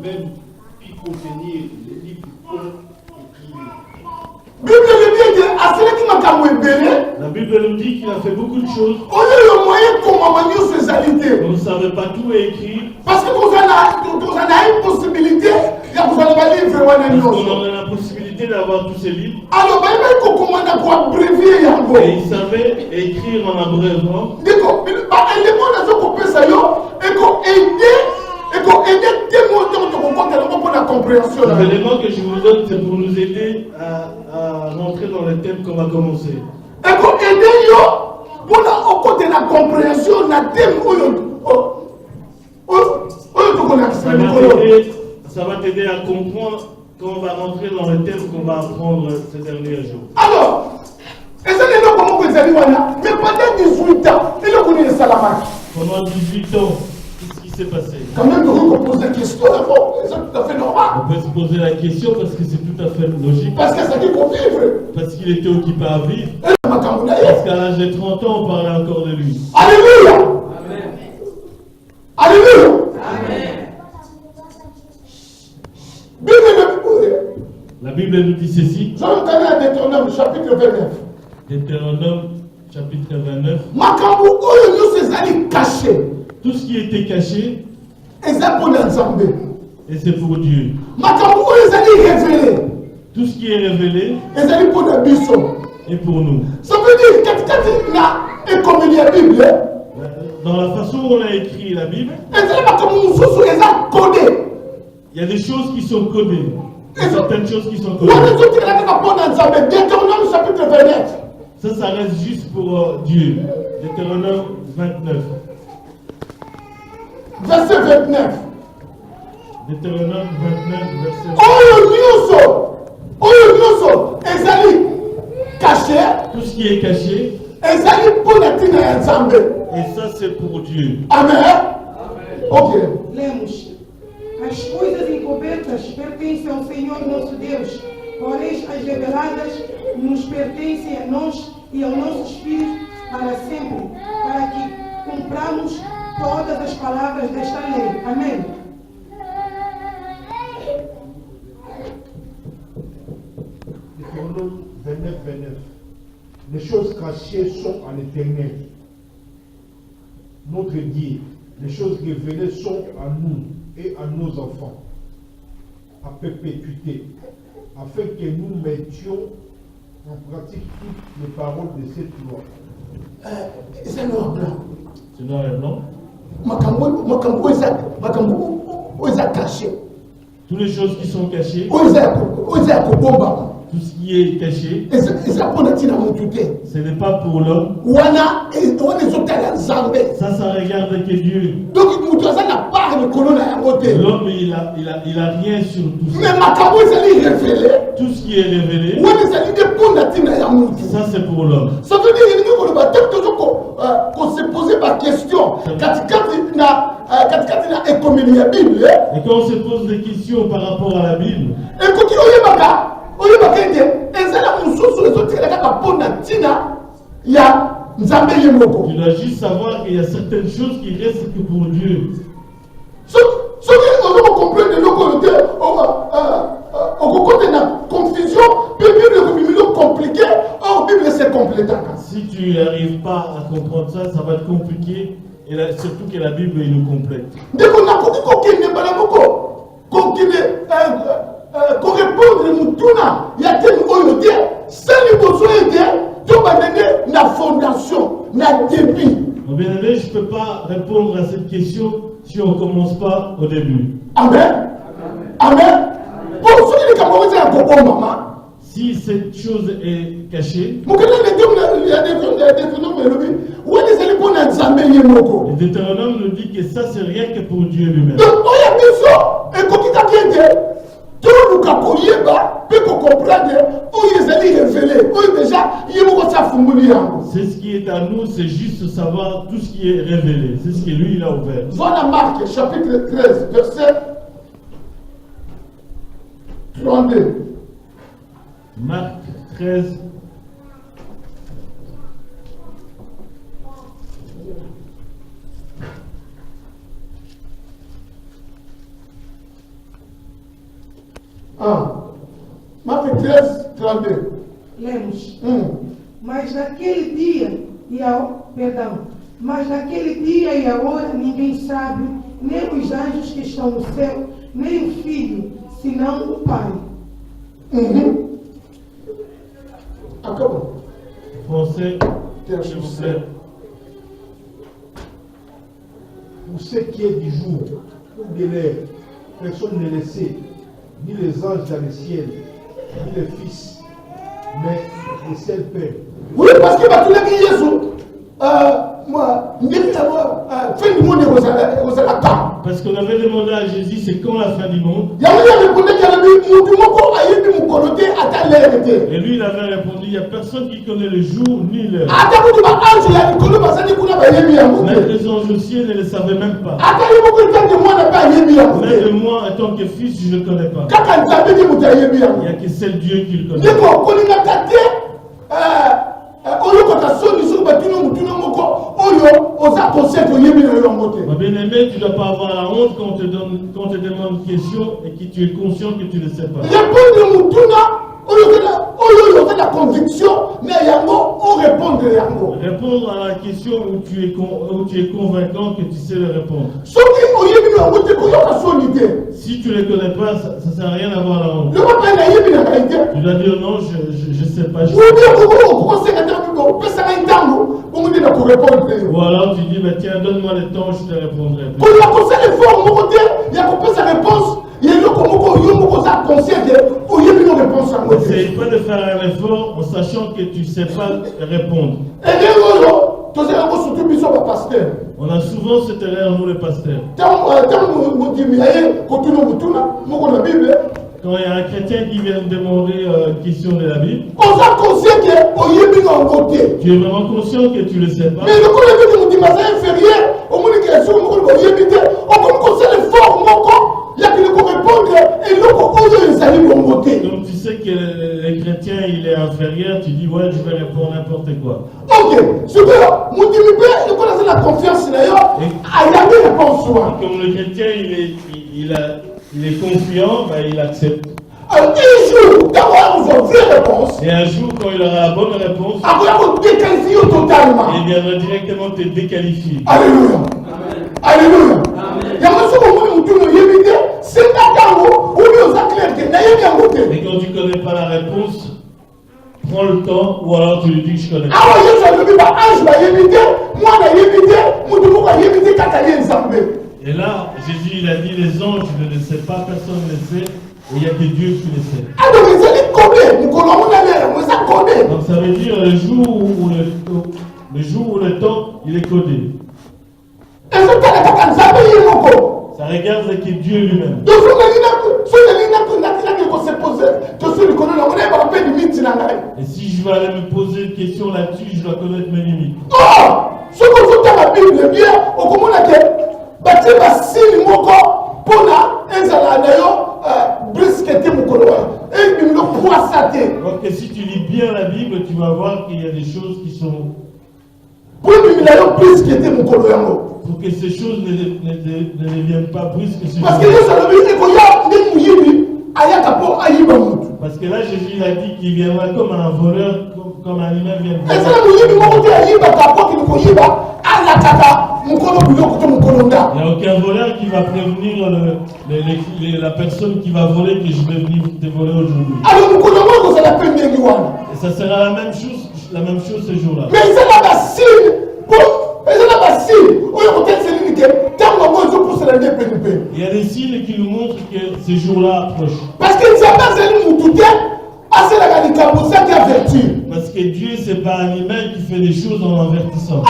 même il faut tenir les livres La Bible nous dit qu'il a fait beaucoup de choses. On ne savait pas tout écrire. Parce que vous en avez une possibilité, vous allez livre. On a la possibilité d'avoir tous ces livres. Alors, et il savait écrire en abrévant. L'élément que je vous donne, c'est pour nous aider à rentrer dans le thème qu'on va commencer. Ça va t'aider à comprendre quand on va rentrer dans le thème qu'on va apprendre ces derniers jours. Alors, mais pendant 18 ans, pendant 18 ans, qu'est-ce qui s'est passé? Quand même, on peut poser la question d'abord, c'est tout à fait normal. On peut se poser la question parce que c'est tout à fait logique. Parce que c'est qui pour vivre. Parce qu'il était occupé à vivre. Parce qu'à l'âge de 30 ans, on parlait encore de lui. Alléluia. Amen. Alléluia. Amen. La Bible nous dit ceci. Deutéronome chapitre 29. Deutéronome chapitre 29. Tout ce qui était caché, et c'est pour Dieu. Tout ce qui est révélé, et pour nous. Ça veut dire que dans la façon dont on a écrit la Bible, il y a des choses qui sont codées. Certaines choses qui sont codées. Ça reste juste pour Dieu. Deutéronome 29. Verset 29. Deutéronome 29, verset 29. Caché. Tout ce qui est caché. Et ça c'est pour Dieu. Amen. Ok. Lemos. As coisas encobertas pertencem ao Senhor nosso Deus, porém as reveladas nos pertencem a nós e ao nosso Espírito para sempre, para que cumpramos todas as palavras desta lei. Amém. Deutéronome 29, 29. Les choses cachées sont en éternel, notre Dieu. Les choses révélées sont à nous et à nos enfants, à perpétuité, afin que nous mettions en pratique toutes les paroles de cette loi. C'est noir blanc. C'est noir et blanc. Toutes les choses qui sont cachées. Tout ce qui est caché, ce n'est pas pour l'homme. Ça regarde que Dieu. Donc, l'homme, il a rien sur tout ça. Tout ce qui est révélé, ça c'est pour l'homme. Ça veut dire qu'on se posait la question. Et quand on se pose des questions par rapport à la Bible, tu dois juste savoir qu'il y a certaines choses qui restent que pour Dieu. Si tu n'arrives pas à comprendre ça, ça va être compliqué. Et là, surtout que la Bible est nous complète. Mon bien-aimé, je ne peux pas répondre à cette question si on ne commence pas au début. Amen. Amen. Si cette chose est cachée, le Deutéronome nous dit que ça c'est rien que pour Dieu lui-même. C'est ce qui est à nous, c'est juste savoir tout ce qui est révélé. C'est ce que lui il a ouvert. Voilà Marc chapitre 13, verset 32. Marc 13. Marc 13, 32. Lemos. Mas naquele dia mas naquele dia e a hora ninguém sabe, nem os anjos que estão no céu, nem o Filho, senão o Pai. Acabou. Français, s'il vous plaît. Pour ce qui est du jour, ou de l'heure, personne ne le sait, ni les anges dans le ciel, ni les fils, mais le seul Père. Oui, parce que tous les Jésus, moi, fin du monde est aux attaques. Parce qu'on avait demandé à Jésus, c'est quand la fin du monde? Et lui, il avait répondu, il n'y a personne qui connaît le jour ni l'heure. Même les anges au ciel ne le savaient même pas. Même de moi, en tant que fils, je ne le connais pas. Il n'y a que seul Dieu qui le connaît. Ma bien-aimé, tu ne dois pas avoir la honte quand on te demande une question et que tu es conscient que tu ne sais pas. Répondre à la question où tu es convaincant que tu sais le répondre. Si tu ne le connais pas, ça ne sert à rien d'avoir la honte. Tu dois dire non, je ne sais pas. Ou alors tu dis, bah, tiens, donne-moi le temps, je te répondrai. C'est pas de faire un effort en sachant que tu ne sais pas répondre. On a souvent cette erreur, nous les pasteurs. Quand il y a un chrétien qui vient me demander une question de la Bible, tu es vraiment conscient que tu ne le sais pas. Donc tu sais que le chrétien il est inférieur, tu dis ouais je vais répondre n'importe quoi. Ok, super. La confiance comme le chrétien il est confiant, ben, il accepte. Un jour, et un jour, quand il aura la bonne réponse, il viendra directement te déqualifier. Alléluia. Alléluia. Et quand tu ne connais pas la réponse, prends le temps ou alors tu lui dis que je connais pas. Et là, Jésus il a dit les anges ne le savent pas, personne ne le sait, et il n'y a que Dieu qui le sait. Donc ça veut dire le jour où le temps il est codé. Ça regarde que Dieu lui-même. Et si je vais aller me poser une question là-dessus, je dois connaître mes limites. Donc si tu lis bien la Bible, tu vas voir qu'il y a des choses qui sont... Pour que ces choses ne deviennent pas brusques. Parce que là, Jésus a dit qu'il viendra comme un voleur, comme un animal vient de Il n'y a aucun voleur qui va prévenir la personne qui va voler que je vais venir te voler aujourd'hui. Et ça sera la même chose ce jour-là. Mais il y a des signes qui nous montrent que ce jour-là approche. Parce que Parce que Dieu, c'est pas un humain qui fait des choses en avertissant.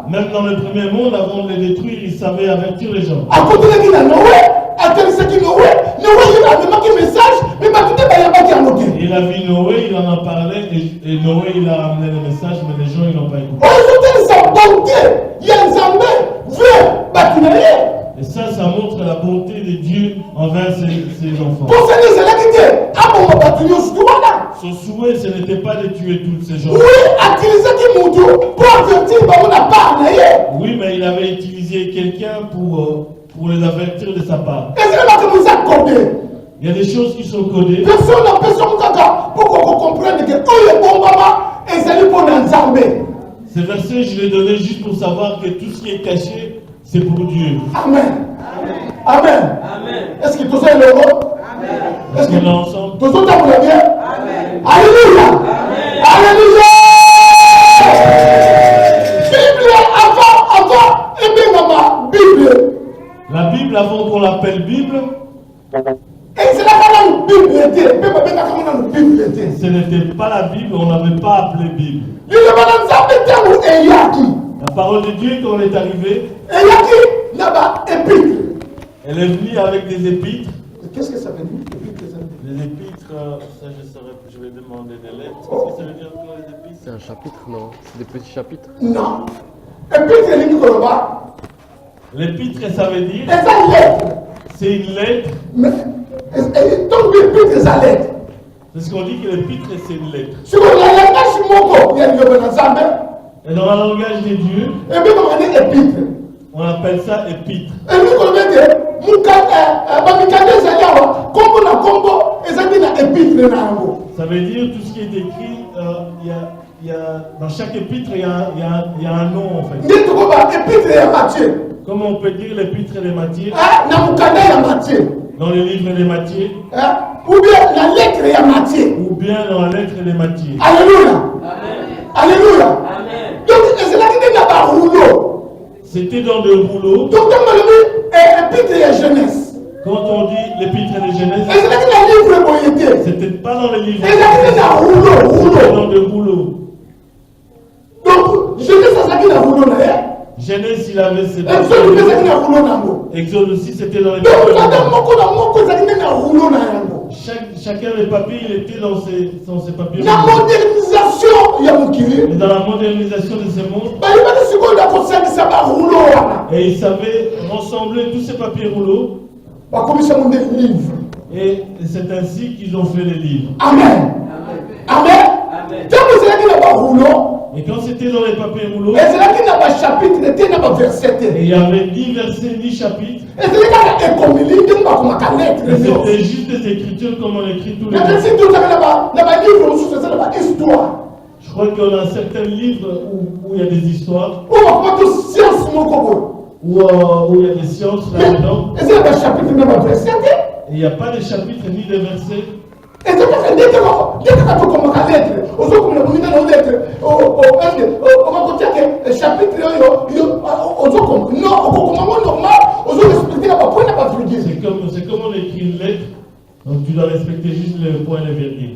Même dans le premier monde, avant de les détruire, il savait avertir les gens. Il a vu Noé, il en a parlé, et Noé, il a ramené le message, mais les gens, ils n'ont pas écouté. Et ça montre la bonté de Dieu envers ses enfants. Son souhait, ce n'était pas de tuer tous ces gens. Oui, mais il avait utilisé quelqu'un pour pour les avertir de sa part. Et c'est là que vous accordez. Il y a des choses qui sont codées. Personne n'a besoin pour qu'on comprenne que tout est bon maman et c'est lui pour l'ensemble. Ces versets, je les donnais juste pour savoir que tout ce qui est caché, c'est pour Dieu. Amen. Amen. Amen. Est-ce que tout ça est le mot? Est-ce qu'on est ensemble? Tout ça vous l'avez bien? Amen. Alléluia. Amen. Alléluia. Bible avant, et bien maman, Bible. La Bible, avant qu'on l'appelle Bible, Et c'est là qu'on a une Bible était. Même quand on a une Bible était. ce n'était pas la Bible, on n'avait pas appelé Bible. Il est maintenant ça où est Yaki. La parole de Dieu, quand on est arrivé, Et Yaki, là-bas, épître. elle est venue avec des épîtres. Qu'est-ce que ça veut dire? Épître, ça veut dire? Les épîtres, ça je vais demander des lettres. Qu'est-ce que ça veut dire encore les épîtres? C'est un chapitre, non? C'est des petits chapitres. Non. Épître, c'est l'unique là-bas. L'épître, ça veut dire, Et ça, lettre. c'est une lettre. Mais, donc, l'épître, c'est sa lettre. C'est ce qu'on dit que l'épître, c'est une lettre. Sur le langage moko, il y a une ensemble. Et dans le langage de Dieu, Et puis, on dit épître. on appelle ça épître. Et nous, on dit combo na combo, et ça dit na épître na yango. Ça veut dire tout ce qui est écrit, dans chaque épître, il y a un nom en fait. Ndi tukoba épître ya Matthieu. Comment on peut dire l'épître de Matthieu? Na mukanda ya Matthieu. Dans le livre de Matthieu, Ou bien la lettre ya Matthieu. ou bien dans la lettre de Matthieu. Alléluia. Amen. Alléluia. Amen. Donc, c'est là qu'il y a un rouleau. C'était dans des rouleaux. Donc, comme on dit, épître ya jeunesse. Quand on dit l'épître de Genèse, Et c'est là qu'il y a un livre boyété. c'était pas dans les livres. Et c'est là qu'il y a un rouleau. C'était Rouleau. dans des rouleaux. Donc, jeunesse, c'est ça qu'il y a un rouleau là. Genèse, il avait ses Exode, c'est ça qu'il y a un rouleau là. Exode aussi, c'était dans les Donc, papiers. vous avez moko na moko, c'est ça qu'il y a un rouleau là. Chacun des papiers, il était dans ses papiers. La modernisation, il y a mon kiri. Et dans la modernisation de ce monde, Bah, il va dire que c'est comme ça que ça va rouleau là. et il savait rassembler tous ces papiers rouleaux. Bah, comme ça, on dit livre. Et c'est ainsi qu'ils ont fait les livres. Amen. Amen. Amen. Tant que c'est là qu'il n'y a pas rouleau, Et quand c'était dans les papiers rouleaux, et c'est là qu'il n'y a pas chapitre, il n'y a pas verset. et il n'y avait ni verset ni chapitre, Et c'est là qu'il y a comme il dit, il n'y a pas comme un lettre. et c'était juste des écritures comme on écrit tous les Mais jours. si tout ça, il n'y a pas livre, c'est là histoire. Je crois qu'on a certains livres où il y a des histoires, On va pas tout science, mon coco. où il y a des sciences là-dedans, Et c'est là qu'il y a chapitre, il n'y a pas verset. et il n'y a pas de chapitre ni de versets. Et c'est là qu'il y a comme un lettre. Aux autres, comme on a une lettre. On va continuer que chapitre, aux autres, non, comment normal, aux autres, respecter la point, n'a pas virgule. C'est comme on écrit une lettre, donc tu dois respecter juste le point et le virgule.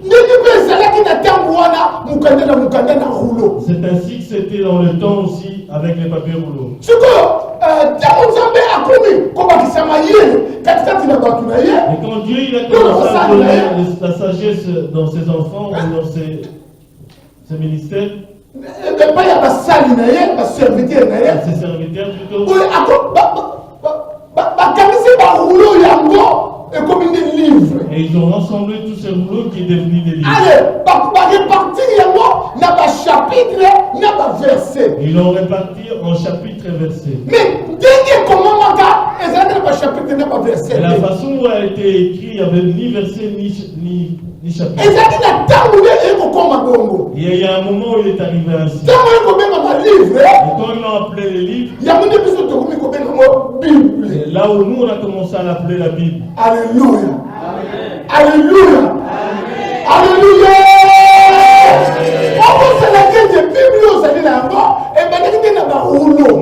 C'est ainsi que c'était dans le temps aussi avec les papiers rouleaux. Et quand Dieu il a commencé à donner la sagesse dans ses enfants ou dans ses ministères, à ses serviteurs plutôt, et ils ont rassemblé tous ces rouleaux qui est devenu des livres. Et ils l'ont réparti en chapitres et versets. Mais Et la façon où a été écrit, il n'y avait ni verset ni chapitre. Et il y a un moment où il est arrivé ainsi. Et quand ils l'ont appelé les livres, c'est là où nous on a commencé à l'appeler la Bible. Alléluia. Amen. Alléluia. Alléluia.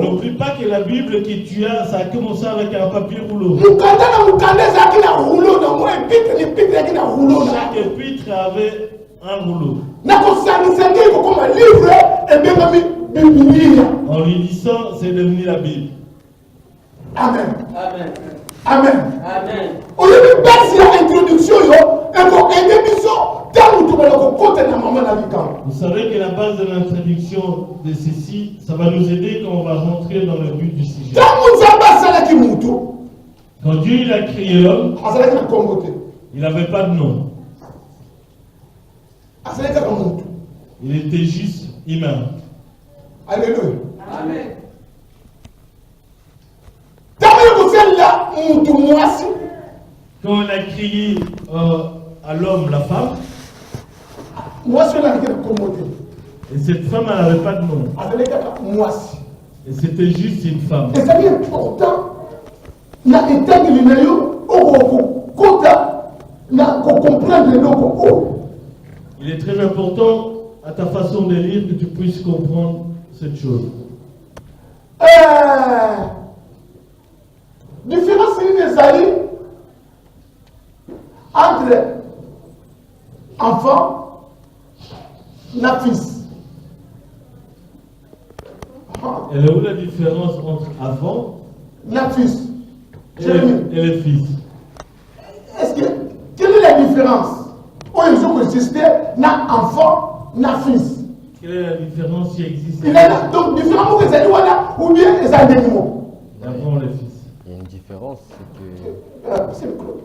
N'oublie pas que la Bible que tu as, ça a commencé avec un papier rouleau. Chaque épître avait un rouleau. En lui disant, c'est devenu la Bible. Amen. Amen. Amen. Amen. Au lieu de passer à l'introduction, Vous savez que la base de l'introduction de ceci, ça va nous aider quand on va rentrer dans le but du sujet. Quand Dieu il a créé l'homme, il n'avait pas de nom. Il était juste humain. Alléluia. Amen. mutu mwasi. Quand on a crié à l'homme, la femme, Mwasi on a été commodé. et cette femme, elle n'avait pas de nom. Avec mwasi. Et c'était juste une femme. Et ça est important. Na état de l'inayo, kota, na comprendre le logo. Il est très important à ta façon de lire que tu puisses comprendre cette chose. Différence des alliés entre enfant et fils. Elle est où la différence entre avant La fils. et le fils? Est-ce que quelle est la différence? Où ils ont existé, na enfant, na fils. Quelle est la différence qui existe Il y a donc différents que les animaux ou bien les animaux. avant le fils? Il y a une différence, c'est que C'est le club.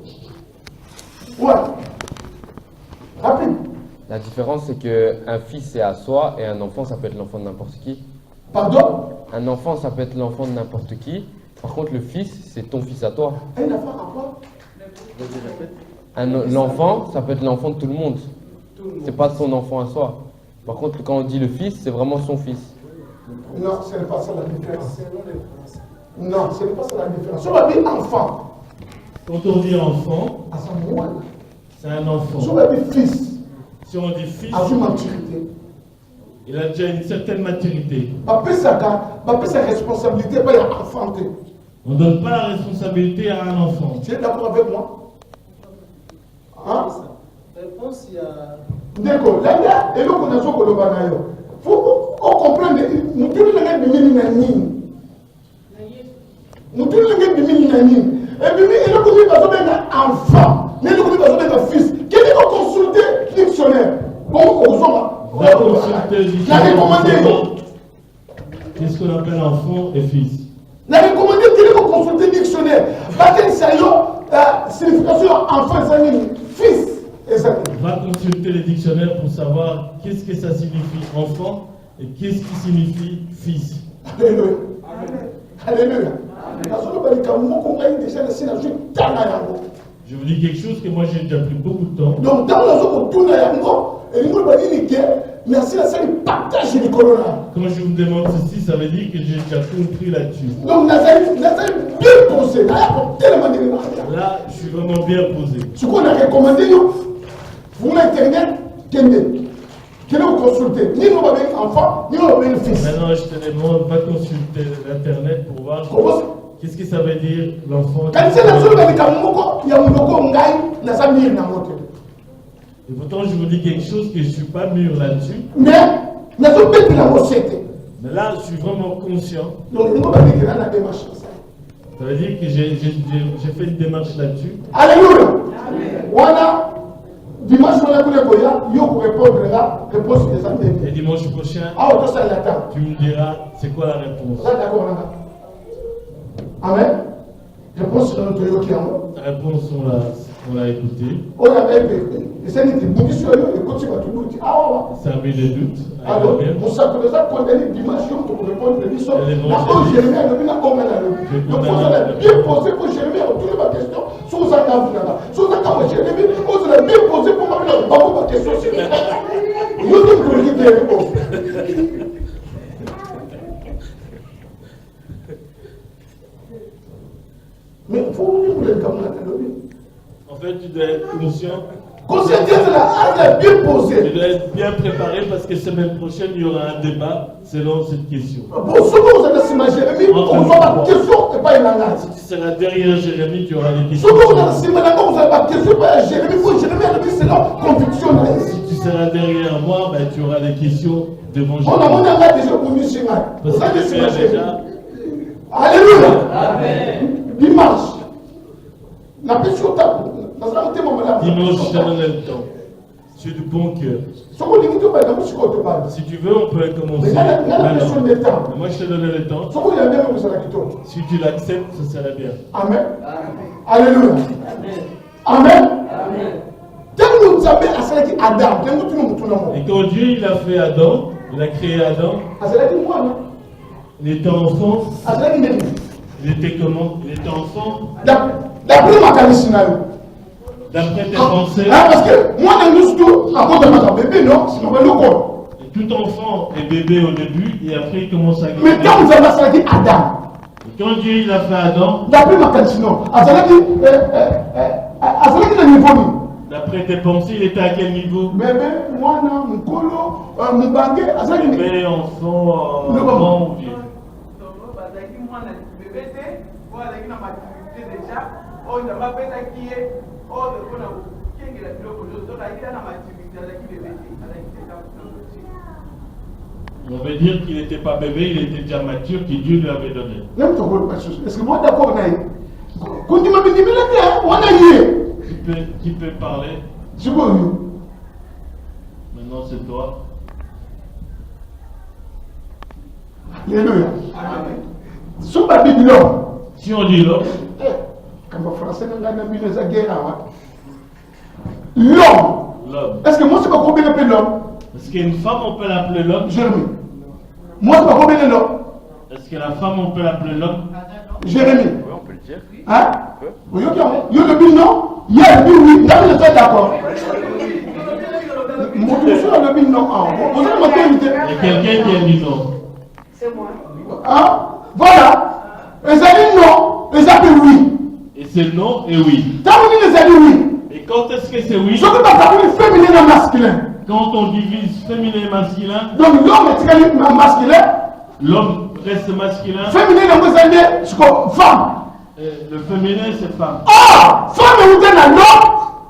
Ouais. Rapide. la différence c'est que un fils c'est à soi et un enfant ça peut être l'enfant de n'importe qui. Pardon? Un enfant ça peut être l'enfant de n'importe qui. Par contre le fils c'est ton fils à toi. Un enfant à quoi? L'enfant ça peut être l'enfant de tout le monde. C'est pas son enfant à soi. Par contre quand on dit le fils c'est vraiment son fils. Non, ce n'est pas ça la différence. Non, ce n'est pas ça la différence. Si on va dire enfant, Quand on dit enfant, à son moment, c'est un si enfant. on va dire fils, Si on dit fils, à une maturité, il a déjà une certaine maturité. papa sa responsabilité, pas enfanté. On ne donne pas la responsabilité à un enfant. Tu es d'accord avec moi? Hein? Réponse, il y a. D'accord, là, et là, on a joué au Banayo. Il faut comprendre, nous tous les gens qui viennent à Nîmes. Nous tous les gens qui viennent à Nîmes. Et puis, il y a un enfant, mais il y a un fils. Quel est le consulter dictionnaire? Bon, Va consulter le la dictionnaire pour recommandé. savoir qu'est-ce qu'on appelle enfant et fils. La recommandé, quel est le consulter dictionnaire? Parce que c'est la signification enfant, fils. Va consulter les dictionnaires pour savoir qu'est-ce que ça signifie enfant et qu'est-ce qui signifie fils. Alléluia. Alléluia. Je vous dis quelque chose que moi j'ai déjà pris beaucoup de temps. Donc, dans le tour, merci à ça, il partage les colonnes. Quand je vous demande ceci, ça veut dire que j'ai déjà compris là-dessus. Donc, Nazareth bien posé. Là, je suis vraiment bien posé. Ce qu'on a recommandé, vous l'internet, quel est vous consulter? Ni nous avons un enfant, ni nous avons un fils. Maintenant, je te demande, va consulter l'internet pour voir qu'est-ce que ça veut dire l'enfant. Quand c'est la seule il y a un logo, il y a un mire dans votre. Et pourtant, je vous dis quelque chose que je ne suis pas mûr là-dessus. Mais, il y a un peu de la recette. Mais là, je suis vraiment conscient. Donc, nous avons dit la démarche. Ça veut dire que j'ai fait une démarche là-dessus. Alléluia. Voilà. Dimanche, on a pour répondre la réponse des années. Et dimanche prochain, Ah, on doit l'attendre. tu me diras c'est quoi la réponse. D'accord, amen. Réponse dans notre yoki. La réponse, on l'a écoutée. On a fait. Et c'est une boutique sur le côté de tout le monde. Ah, Ça a mis des doutes. alors, on s'appelle ça condamné dimanche pour répondre à l'émission. La cause Jérémie a levé la commune à l'eau. Donc, vous allez bien poser pour Jérémie à toutes les questions. Si vous avez Jérémie, vous allez bien poser pour ma question. Vous devez vous réponses. Mais il faut vous les gamins à l'eau. En fait, tu dois être conscient. Conscientiser la bien posée. Tu dois être bien préparé parce que semaine prochaine, il y aura un débat selon cette question. Bon, ce que vous avez cima Jérémie, on va la question et pas une analyse. Si tu seras derrière Jérémie, tu auras des Ce questions. que vous avez cima vous avez la question et pas Jérémie. Pour Jérémie, elle dit c'est la conviction. Si tu seras derrière moi, ben, tu auras des questions devant On a Jérémie. déjà connu Jérémie. Parce Vous que avez tu cima es Jérémie. déjà. Alléluia. Amen. Dimanche. La question tape. Dimanche, je te donne le temps. Je suis du bon cœur. Si tu veux, on peut commencer. Maintenant. Mais moi, je te donne le temps. Si tu l'acceptes, ce serait bien. Amen. Alléluia. Amen. Et quand Dieu il a fait Adam, il a créé Adam, il était enfant, Il était comment? Il était enfant? D'après ma calissinayo. D'après tes pensées? Parce que moi, je suis tout à cause de ma bébé, non? C'est ma belle corps. Tout enfant est bébé au début et après il commence à grandir. Mais quand vous avez dit Adam, quand Dieu il a fait Adam, d'après ma calissinayo, Azalaki le niveau. D'après tes pensées, il était à quel niveau? Bébé, moi, mon colo, mon baguette, Azalaki. Bébé, enfant, grand ou vieux? On veut dire qu'il n'était pas bébé, il était déjà mature, que Dieu lui avait donné. Est-ce que moi d'accord? Qui peut parler? Maintenant c'est toi. Alléluia. Si on dit l'homme, l'homme. Est-ce que moi c'est pas combien appelle l'homme? Est-ce qu'une femme on peut l'appeler l'homme? Jérémie. Moi c'est pas combien l'homme? Est-ce que la femme on peut l'appeler l'homme? Jérémie. Oui, on peut le dire. Hein? Oui, il y a le but non? Il y a le but oui. D'ailleurs, je suis d'accord. Mon monsieur a le but non. Vous avez ma qualité. Il y a quelqu'un qui a dit non. C'est moi. Hein? Voilà. Les amis non. Les amis oui. Et c'est non et oui. T'as vu les amis oui? Et quand est-ce que c'est oui? Je peux pas t'appeler féminin et masculin. Quand on divise féminin et masculin, donc l'homme est masculin. L'homme reste masculin. Féminin est femme. Le féminin c'est femme. Or, femme est à l'homme,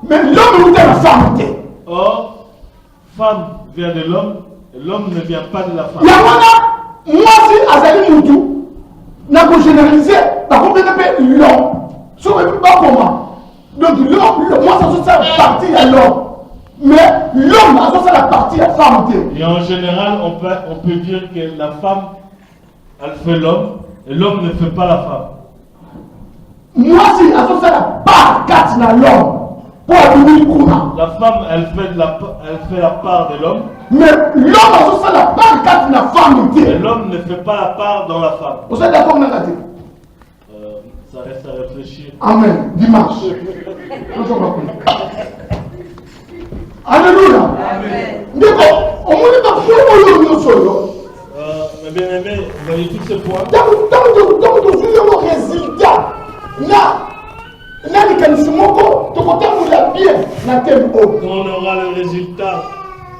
mais l'homme est à la femme. Or, femme vient de l'homme, l'homme ne vient pas de la femme. Moi si Azali Moutou, n'a pas généralisé, par contre l'homme. Ça ne pas comment. Donc l'homme, moi ça la partie à l'homme. Mais l'homme a la partie à la femme. Et en général, on peut dire que la femme, elle fait l'homme, et l'homme ne fait pas la femme. Moi si elle la part 4 dans l'homme. Pour abîmer le courant. La femme, elle fait la part de l'homme. Mais l'homme a la part 4 dans la femme. Et l'homme ne fait pas la part dans la femme. Vous êtes d'accord, Nagati? Ça reste à réfléchir. Amen. Dimanche. Alléluia. Amen. D'accord. On ne peut pas mais bien aimé, vous voyez tous ces points. Donc, le résultat, quand on aura le résultat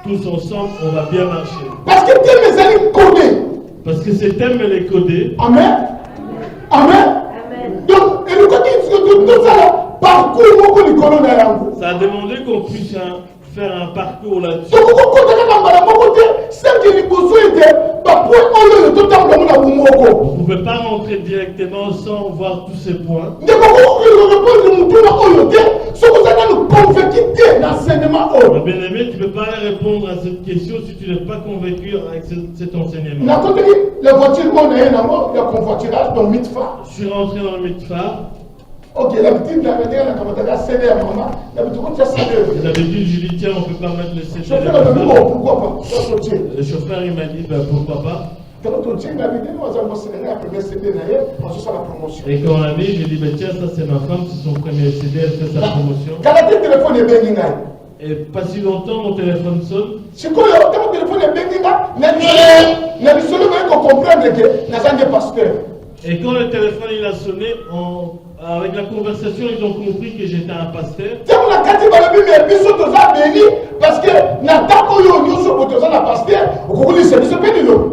tous ensemble, on va bien marcher. Parce que thème est codé. Parce que ce thème est codé. Amen. Amen. Donc, et le côté de ça, parcours, ça a demandé qu'on puisse faire un parcours là-dessus. Vous ne pouvez pas rentrer directement sans voir tous ces points. Bien aimé, tu ne peux pas répondre à cette question si tu n'es pas convaincu avec cet enseignement. Je suis rentré dans le mitfar. Ok, l'habitude, je dis tiens, on ne peut pas mettre le CD. Pourquoi pas? Le chauffeur il m'a dit pourquoi pas. Et quand on a dit, j'ai dit tiens, ça c'est ma femme, c'est son premier CD, elle fait sa promotion. Et pas si longtemps, mon téléphone sonne. Et quand le téléphone il a sonné, avec la conversation, ils ont compris que j'étais un pasteur.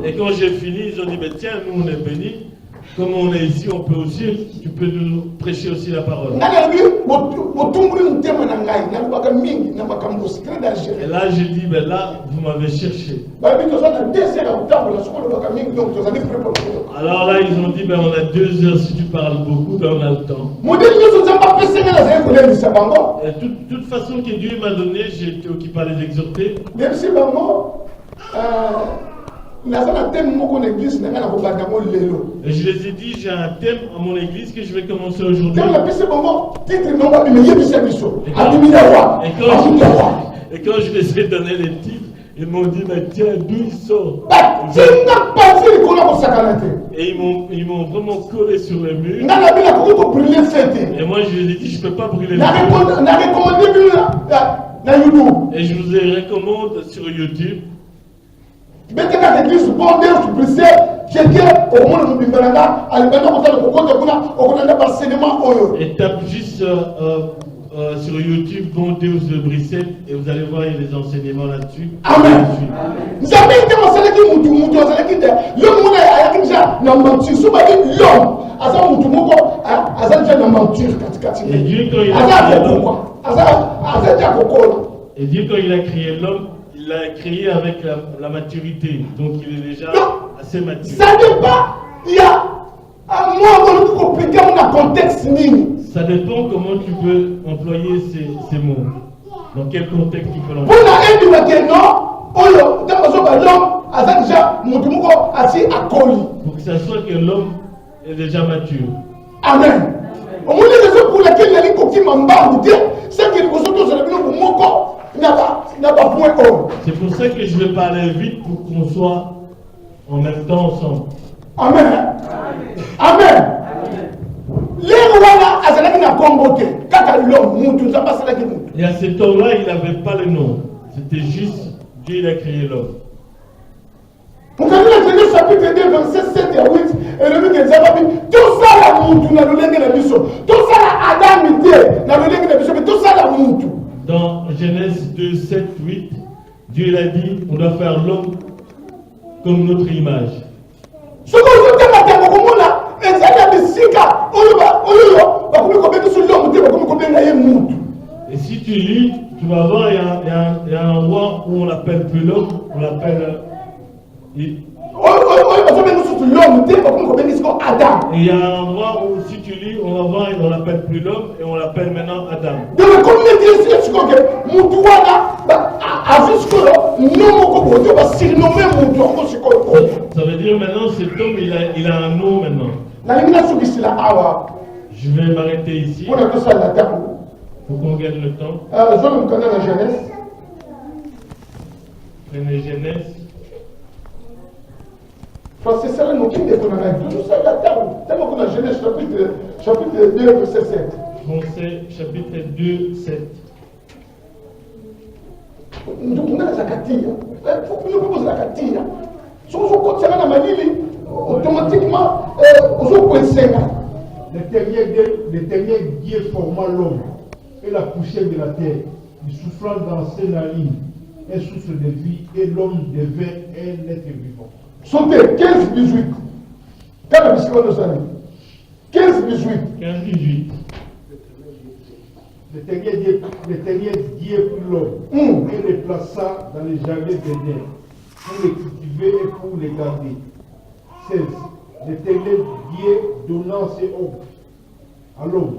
Et quand j'ai fini, ils ont dit, mais tiens, nous on est bénis. Comme on est ici, on peut aussi, tu peux nous prêcher aussi la parole. Et là, j'ai dit, ben là, vous m'avez cherché. Alors là, ils ont dit, ben on a 2 heures, si tu parles beaucoup, ben on a le temps. Et de toute façon que Dieu m'a donné, j'ai été occupé à les exhorter. Et je les ai dit, j'ai un thème à mon église que je vais commencer aujourd'hui. Et quand je les ai donné les titres, Ils m'ont dit, mais tiens, d'où il sort? Et ils m'ont vraiment collé sur le mur. Et moi, je lui ai dit, je ne peux pas brûler le mur. Et je vous ai recommandé sur YouTube. Et tape juste sur YouTube Bon Deus de Bruxelles et vous allez voir, il y a des enseignements là-dessus. Amen. Et Dieu, quand il a créé l'homme, il l'a créé avec la maturité. Donc il est déjà assez mature. Ça n'est pas, il y a un mot compliqué dans un contexte. Ça dépend comment tu peux employer ces mots. Dans quel contexte tu peux l'employer. Pour que ça soit que l'homme est déjà mature. Amen. C'est pour ça que je vais parler vite pour qu'on soit en même temps ensemble. Amen. Amen. Et à ce temps-là, il n'avait pas le nom. C'était juste Dieu, il a créé l'homme. Vous avez la Genèse chapitre 2, verset 7 et 8, et le but des Zababis, tout ça la moutou, n'a le lingue de biso. Tout ça la Adam idée, n'a le lingue de biso, mais tout ça la moutou. Dans Genèse 2, 7, 8, Dieu il a dit, on doit faire l'homme comme notre image. Ce que vous avez dit, c'est que là, et ça la bisika, et si tu lis, tu vas voir, il y a un endroit où on l'appelle plus l'homme, on l'appelle. Et il y a un endroit où si tu lis, on va voir, on l'appelle plus l'homme et on l'appelle maintenant Adam. Ça veut dire maintenant cet homme il a un nom maintenant. Je vais m'arrêter ici. Pour qu'on gagne le temps. Prenez Genèse. C'est ça, nous qui déconnons. Tout ça, la table. Tellement qu'on a Genèse chapitre 2, verset 7. Français, chapitre 2, 7. Nous avons la Zakatia. Il faut que nous proposons la Zakatia. Si on continue à la automatiquement, on se coince. L'éternel Dieu forma l'homme et la poussière de la terre, il souffla dans ses narines un souffle de vie, et l'homme devint un être vivant. Sautez 15-18. Quand la mission nous a dit 15-18. 15-18. L'éternel Dieu prit l'homme et le plaça dans les jardins d'Éden pour les cultiver et pour les garder. 16. L'éternel Dieu donnant ses ordres à l'homme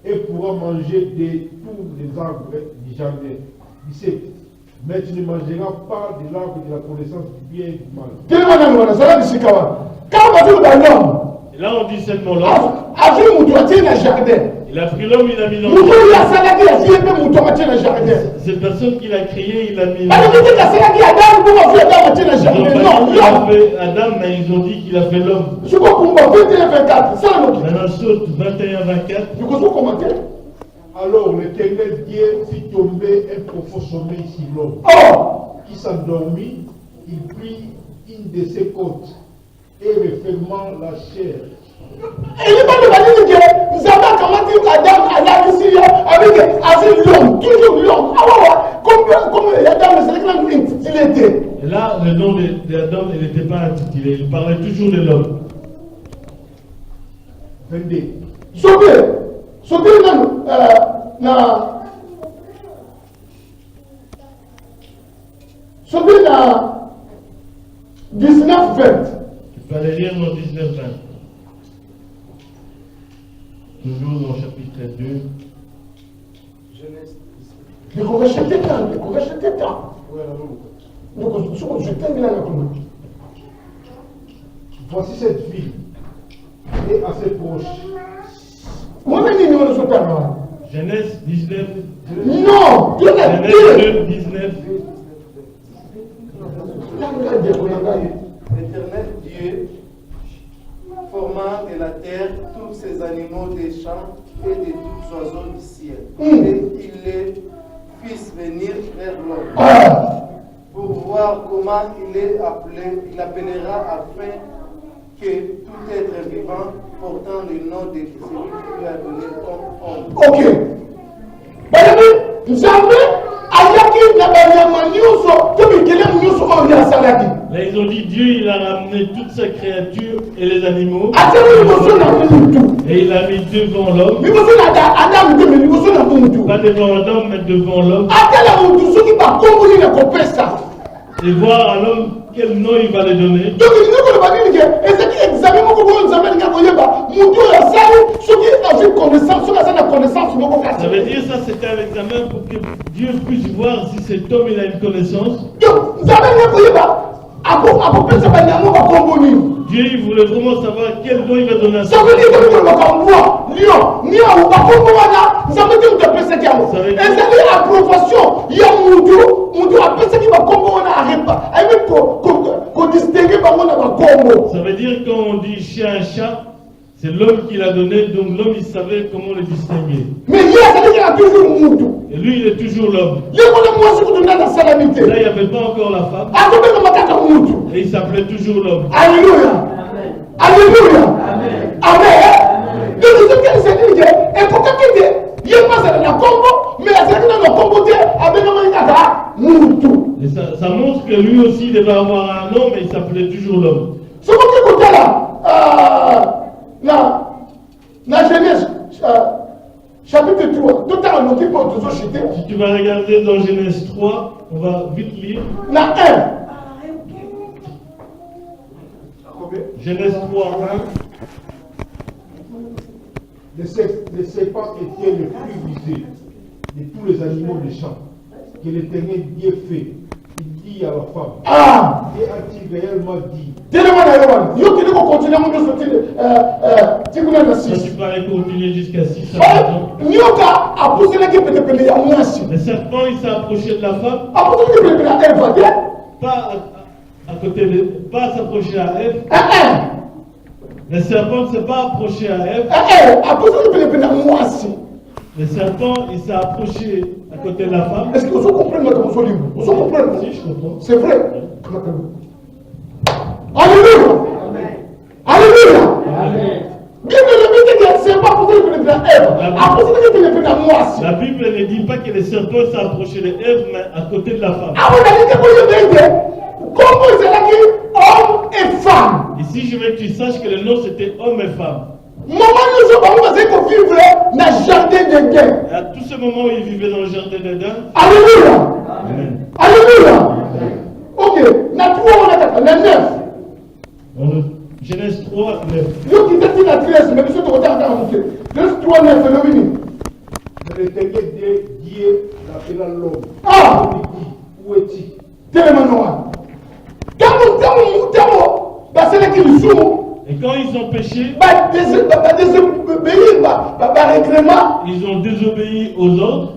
et pourra manger de tous les arbres du jardin. 17. Mais tu ne mangeras pas de l'arbre de la connaissance du bien et du mal. Et là on dit seulement l'homme. Il a pris l'homme, il a mis dans le jardin. Cette personne qu'il a créée, il a mis dans Adam, mais ils ont dit qu'il a fait l'homme. Maintenant saute 21-24. Alors l'Éternel Dieu fit tomber un profond sommeil sur l'homme, qui s'endormit. Il prit une de ses côtes et refermant la chair. Et il va nous dire que nous avons commencé Adam à la Syrie avec l'homme, toujours l'homme. Comme Adam, c'est qu'il était. Et là, le nom d'Adam, il n'était pas intitulé, il parlait toujours de l'homme. 22. Sauter dans 19-20. Tu vas aller lire dans 19-20. Toujours dans chapitre 2. Genèse 17. Le correction temps. Donc, je termine là. Voici cette fille est assez proche. Genèse 19. Non, Genèse 2, 19. L'Éternel Dieu forma de la terre tous ces animaux des champs et de tous oiseaux du ciel. Et il les fit venir vers l'homme pour voir comment il appellera afin que tout être vivant portant le nom de celui qui lui a donné comme homme. Ok. Là, ils ont dit Dieu, il a ramené toutes ces créatures et les animaux. Et il a mis devant l'homme. Pas devant l'homme, mais devant l'homme. Et voir à l'homme quel nom il va lui donner. Ça veut dire ça, c'était un examen pour que Dieu puisse voir si cet homme il a une connaissance. Dieu il voulait vraiment savoir quel nom il va donner à cet homme. Ça veut dire quand on dit chien un chat, c'est l'homme qui l'a donné, donc l'homme il savait comment le distinguer. Et lui il est toujours l'homme. Là il n'y avait pas encore la femme. Et il s'appelait toujours l'homme. Alléluia. Alléluia. Amen. Et ça montre que lui aussi il devait avoir un nom, mais il s'appelait toujours l'homme. La Genèse, chapitre 3, tout à l'heure, si tu vas regarder dans Genèse 3, on va vite lire. La 1. Genèse 3, 1. Le serpent était le plus visé de tous les animaux des champs que l'Éternel Dieu fait. Il dit à la femme. Et a-t-il réellement dit? Ça, tu peux aller continuer jusqu'à 6. Le serpent, il s'est approché de la femme. Pas à côté de. Pas s'approcher à Ève. Le serpent ne s'est pas approché à Ève. Le serpent, il s'est approché à côté de la femme. Est-ce que vous comprenez votre livre? Vous comprenez? Si, je comprends. C'est vrai. Alléluia. Alléluia. La Bible ne dit pas que le serpent s'est approché de Ève, mais à côté de la femme. Homme et femme. Ici, je veux que tu saches que le nom c'était homme et femme. Et à tout ce moment où il vivait dans le jardin d'Éden. Alléluia. Amen. Alléluia. Ok. La 3, on a la 9. Genèse 3, 9. Nous qui étions la 13, mais nous sommes en train de Genèse 3, 9, c'est le mini. L'Éternel Dieu l'appela l'homme. Ah! Où est-il? Tellement noir. Et quand ils ont péché, ils ont désobéi aux ordres.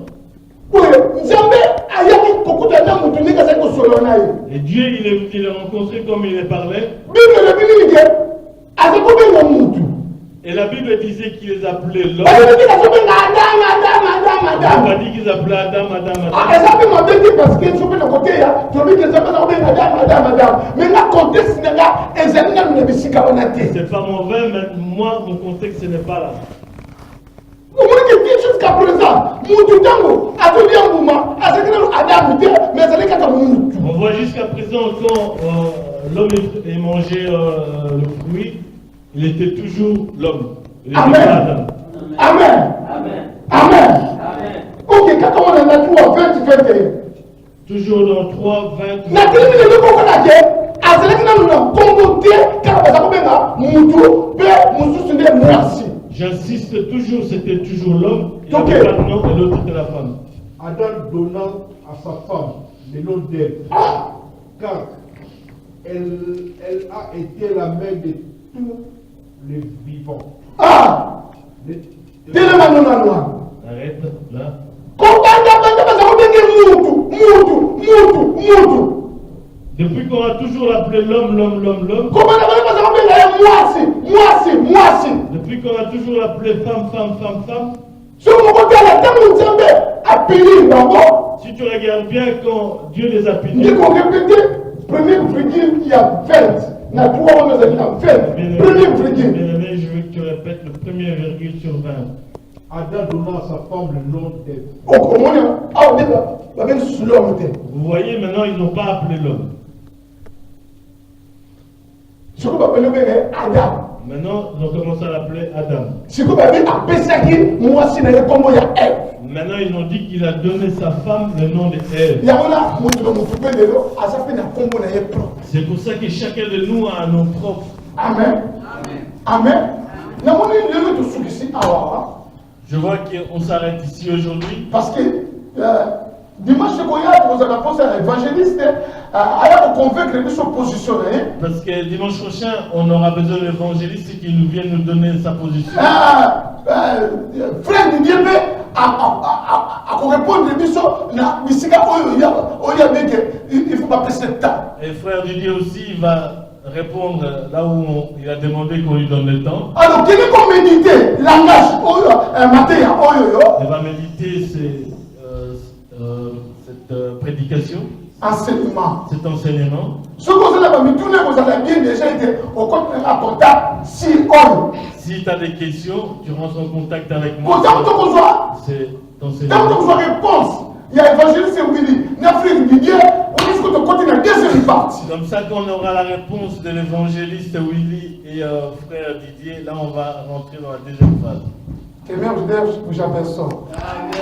Et Dieu, il a rencontré comme il les parlait. Et la Bible disait qu'il les appelait l'homme. Il n'a pas dit qu'ils appelaient Adam, Adam, C'est pas mauvais, mais moi, mon contexte, ce n'est pas là. Jusqu'à présent, on voit jusqu'à présent quand l'homme est mangé le fruit, il était toujours l'homme. Il était pas Adam. Amen. Amen. Ok, quand on a 3, 20, 21. Toujours dans 3, 20. J'insiste toujours, c'était toujours l'homme, il avait pas de nom et l'autre était la femme. Adam donnant à sa femme le nom d'Ève, car elle a été la mère de tous les vivants. Arrête, là. Depuis qu'on a toujours appelé l'homme. Comment on a appelé moi. Depuis qu'on a toujours appelé femme. Sur mon côté, la terre a payé d'abord. Si tu regardes bien quand Dieu les a punis. Dès qu'on répétait, première virgule, il y a 20. Il y a 3 ans, il y a 20. Première virgule. Bien aimé, je veux que tu répètes le premier virgule sur 20. Adam donna à sa femme le nom d'Ève. Vous voyez, maintenant, ils n'ont pas appelé l'homme. Maintenant, ils ont commencé à l'appeler Adam. Maintenant, ils ont dit qu'il a donné sa femme le nom d'Ève. C'est pour ça que chacun de nous a un nom propre. Amen. Amen. Je vois qu'on s'arrête ici aujourd'hui. Parce que dimanche, vous avez posé à l'évangéliste à convaincre de se positionner. Parce que dimanche prochain, on aura besoin de l'évangéliste qui nous vienne nous donner sa position. Frère Didier, à répondre à il faut pas passer le temps. Et frère Didier aussi, il va répondre là où il a demandé qu'on lui donne le temps. Alors, quel est qu'on méditer langage il va méditer cette prédication, enseignement. cet enseignement. Ce que vous avez bien déjà été au contact si Si tu as des questions, tu rentres en contact avec moi. C'est enseignement. Tant que vous avez réponse, il y a évangéliste Willy, Nafrik Didier, on risque de continuer la deuxième partie. Comme ça, quand on aura la réponse de l'évangéliste Willy et frère Didier, là on va rentrer dans la deuxième phase. Que même je vous appelle ça. Amen.